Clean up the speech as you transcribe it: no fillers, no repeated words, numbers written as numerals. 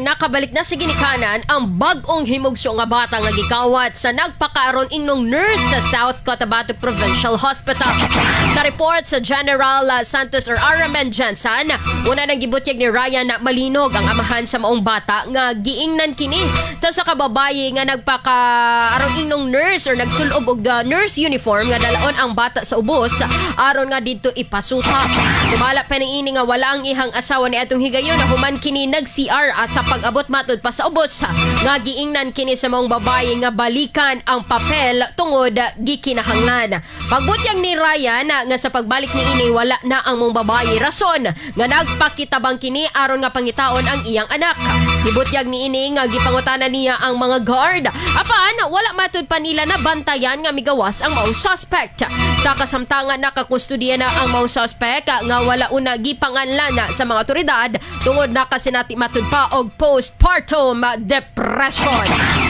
Nakabalik na sa ginikanan ang bag-ong himugso nga bata nga gikawat sa nagkaron-ingnon nurse sa South Cotabato Provincial Hospital. Sa report sa General Santos or Aramen Jensen, una nang gibutyag ni Ryan na malinog ang amahan sa maong bata nga giingnan kini sa kababaye nga nagpaka-aron-ingnon nurse or nagsulob og nurse uniform nga dalaon ang bata sa ubos aron nga didto ipasuta. Sumala pa niini nga wala ang ihang asawa ni atong higayon na human kini nag-CR sa pag-abot matud pa sa ubos nga giingnan kini sa maong babaye nga balikan ang papel tungod gikinahanglan. Pagbutyag ni Ryan nga sa pagbalik ni ini wala na ang maong babaye rason nga nagpakitabang kini aron nga pangitaon ang iyang anak. Gibutyag ni ini nga gipangutana niya ang mga guard apan wala matud pa nila na bantayan nga migawas ang maong suspect. Sa kasamtangan nakakustudya na ang maong suspect nga wala una gipanganlan sa mga otoridad tungod na kasinati matud pa og postpartum depression.